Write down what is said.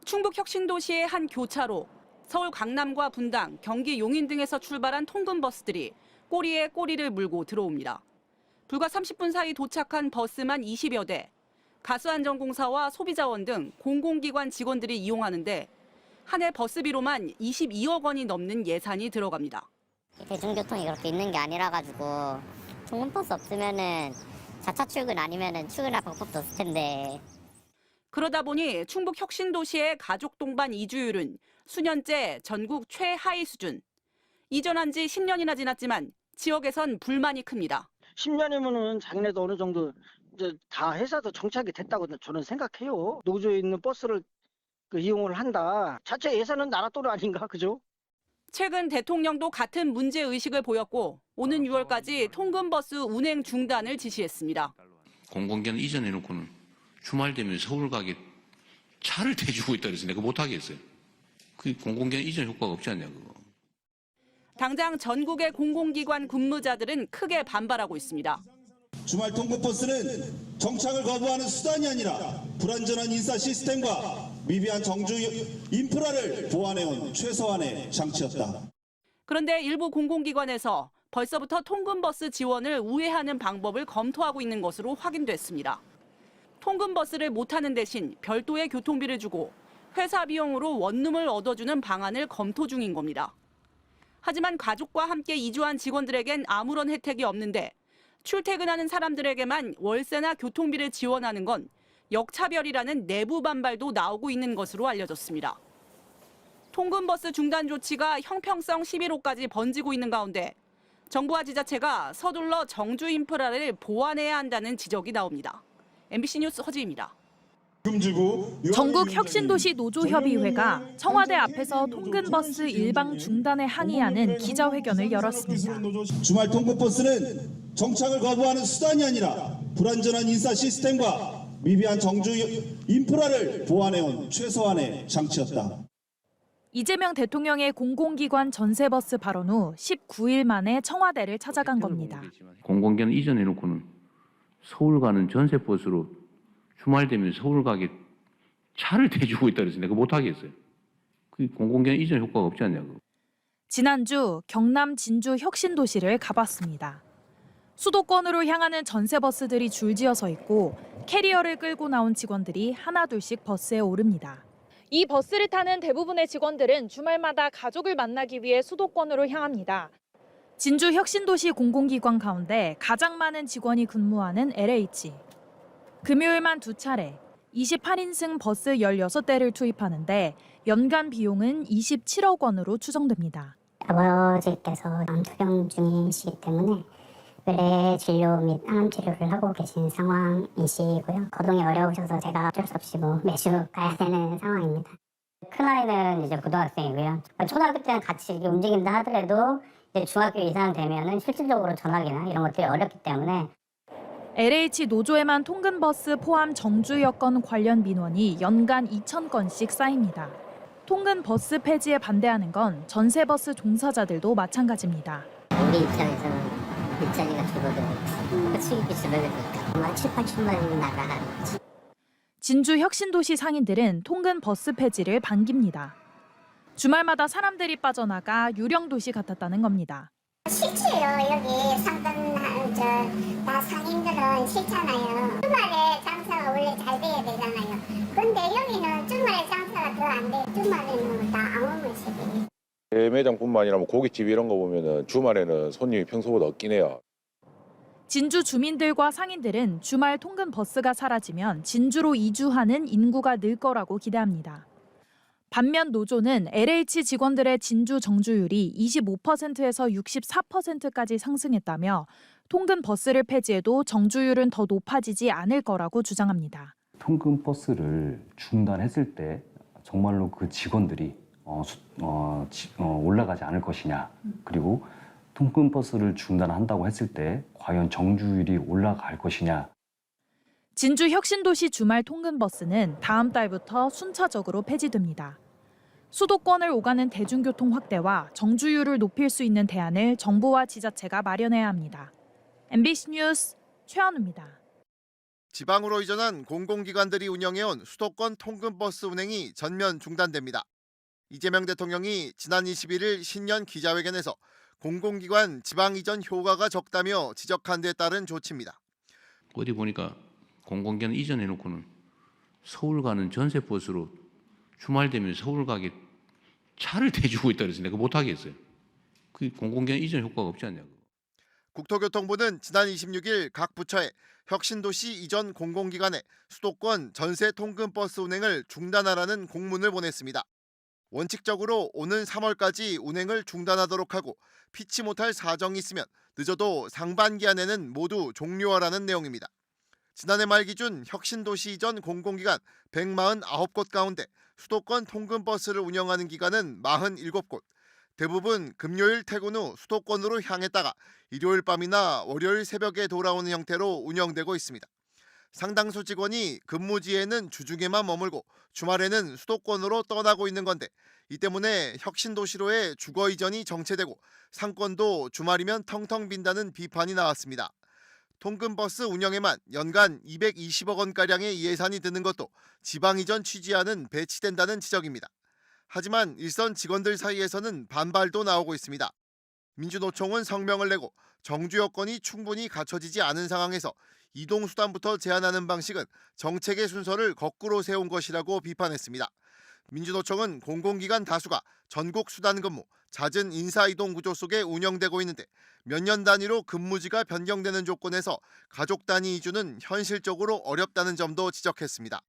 충북 혁신도시의 한 교차로, 서울 강남과 분당, 경기 용인 등에서 출발한 통근버스들이 꼬리에 꼬리를 물고 들어옵니다. 불과 30분 사이 도착한 버스만 20여 대, 가스안전공사와 소비자원 등 공공기관 직원들이 이용하는데 한 해 버스비로만 22억 원이 넘는 예산이 들어갑니다. 대중교통이 그렇게 있는 게 아니라 가지고 통근버스 없으면은 자차 출근 아니면은 출근할 방법도 없을 텐데. 그러다 보니 충북 혁신도시의 가족 동반 이주율은 수년째 전국 최하위 수준. 이전한 지 10년이나 지났지만 지역에선 불만이 큽니다. 10년이면은 자기네도 어느 정도 이제 다 회사도 정착이 됐다고 저는 생각해요. 노조에 있는 버스를 이용을 한다. 자체 예산은 나라 돈 아닌가, 그죠? 최근 대통령도 같은 문제 의식을 보였고 오는 6월까지 통근버스 운행 중단을 지시했습니다. 공공기관 이전해놓고는 주말 되면 서울 가게 차를 대주고 있다 그래서 내가 못하겠어요. 그 공공기관 이전 효과가 없지 않냐 그거. 당장 전국의 공공기관 근무자들은 크게 반발하고 있습니다. 주말 통근버스는 정착을 거부하는 수단이 아니라 불안전한 인사 시스템과 미비한 정주 인프라를 보완해온 최소한의 장치였다. 그런데 일부 공공기관에서 벌써부터 통근버스 지원을 우회하는 방법을 검토하고 있는 것으로 확인됐습니다. 통근버스를 못 타는 대신 별도의 교통비를 주고 회사 비용으로 원룸을 얻어주는 방안을 검토 중인 겁니다. 하지만 가족과 함께 이주한 직원들에겐 아무런 혜택이 없는데 출퇴근하는 사람들에게만 월세나 교통비를 지원하는 건 역차별이라는 내부 반발도 나오고 있는 것으로 알려졌습니다. 통근버스 중단 조치가 형평성 11호까지 번지고 있는 가운데 정부와 지자체가 서둘러 정주 인프라를 보완해야 한다는 지적이 나옵니다. MBC 뉴스 허지입니다. 전국 혁신도시 노조협의회가 청와대 앞에서 통근버스 일방 중단에 항의하는 기자회견을 열었습니다. 주말 통근버스는 정착을 거부하는 수단이 아니라 불안전한 인사 시스템과 미비한 정주 인프라를 보완해온 최소한의 장치였다. 이재명 대통령의 공공기관 전세버스 발언 후 19일 만에 청와대를 찾아간 겁니다. 공공기관 이전해놓고는 서울 가는 전세버스로 주말 되면 서울 가게 차를 대주고 있다 그래서 내가 못하겠어요. 그 공공기관 이전 효과가 없지 않냐 그거. 지난주 경남 진주 혁신도시를 가봤습니다. 수도권으로 향하는 전세버스들이 줄지어 서 있고 캐리어를 끌고 나온 직원들이 하나둘씩 버스에 오릅니다. 이 버스를 타는 대부분의 직원들은 주말마다 가족을 만나기 위해 수도권으로 향합니다. 진주 혁신도시 공공기관 가운데 가장 많은 직원이 근무하는 LH. 금요일만 2차례 28인승 버스 16대를 투입하는데 연간 비용은 27억 원으로 추정됩니다. 아버지께서 암투병 중이시기 때문에 의뢰 진료 및 항암 치료를 하고 계신 상황이시고요. 거동이 어려우셔서 제가 어쩔 수 없이 매주 가야 되는 상황입니다. 큰아이는 이제 고등학생이고요. 초등학교 때는 같이 움직인다 하더라도 이제 중학교 이상 되면은 실질적으로 전화기나 이런 것들이 어렵기 때문에 LH 노조에만 통근버스 포함 정주 여건 관련 민원이 연간 2,000건씩 쌓입니다. 통근버스 폐지에 반대하는 건 전세버스 종사자들도 마찬가지입니다. 우리 입장에서는 일자리가 줄어들고 수입이 줄어들니까 아마 7, 80만 원 나가는 거지. 진주 혁신도시 상인들은 통근버스 폐지를 반깁니다. 주말마다 사람들이 빠져나가 유령도시 같았다는 겁니다. 싫지요. 여기 상권 다 상인들은 싫잖아요. 주말에 장사가 원래 잘 돼야 되잖아요. 근데 여기는 주말에 장사가 더 안 돼. 주말에는 다 아무것이지. 매장뿐만 아니라 고깃집 이런 거 보면은 주말에는 손님이 평소보다 없긴 해요. 진주 주민들과 상인들은 주말 통근 버스가 사라지면 진주로 이주하는 인구가 늘 거라고 기대합니다. 반면 노조는 LH 직원들의 진주 정주율이 25%에서 64%까지 상승했다며 통근 버스를 폐지해도 정주율은 더 높아지지 않을 거라고 주장합니다. 통근 버스를 중단했을 때 정말로 그 직원들이 올라가지 않을 것이냐, 그리고 통근 버스를 중단한다고 했을 때 과연 정주율이 올라갈 것이냐. 진주 혁신도시 주말 통근 버스는 다음 달부터 순차적으로 폐지됩니다. 수도권을 오가는 대중교통 확대와 정주율을 높일 수 있는 대안을 정부와 지자체가 마련해야 합니다. MBC 뉴스 최현우입니다. 지방으로 이전한 공공기관들이 운영해온 수도권 통근버스 운행이 전면 중단됩니다. 이재명 대통령이 지난 21일 신년 기자회견에서 공공기관 지방 이전 효과가 적다며 지적한 데 따른 조치입니다. 어디 보니까 공공기관 이전해놓고는 서울 가는 전세버스로 주말 되면 서울 가게 차를 대주고 있다 그래서 내가 못하겠어요. 그 공공기관 이전 효과가 없지 않냐고. 국토교통부는 지난 26일 각 부처에 혁신도시 이전 공공기관에 수도권 전세 통근버스 운행을 중단하라는 공문을 보냈습니다. 원칙적으로 오는 3월까지 운행을 중단하도록 하고 피치 못할 사정이 있으면 늦어도 상반기 안에는 모두 종료하라는 내용입니다. 지난해 말 기준 혁신도시 이전 공공기관 149곳 가운데 수도권 통근버스를 운영하는 기관은 47곳, 대부분 금요일 퇴근 후 수도권으로 향했다가 일요일 밤이나 월요일 새벽에 돌아오는 형태로 운영되고 있습니다. 상당수 직원이 근무지에는 주중에만 머물고 주말에는 수도권으로 떠나고 있는 건데 이 때문에 혁신도시로의 주거 이전이 정체되고 상권도 주말이면 텅텅 빈다는 비판이 나왔습니다. 통근버스 운영에만 연간 220억 원가량의 예산이 드는 것도 지방 이전 취지와는 배치된다는 지적입니다. 하지만 일선 직원들 사이에서는 반발도 나오고 있습니다. 민주노총은 성명을 내고 정주 여건이 충분히 갖춰지지 않은 상황에서 이동수단부터 제한하는 방식은 정책의 순서를 거꾸로 세운 것이라고 비판했습니다. 민주노총은 공공기관 다수가 전국 수단 근무, 잦은 인사이동 구조 속에 운영되고 있는데 몇 년 단위로 근무지가 변경되는 조건에서 가족 단위 이주는 현실적으로 어렵다는 점도 지적했습니다.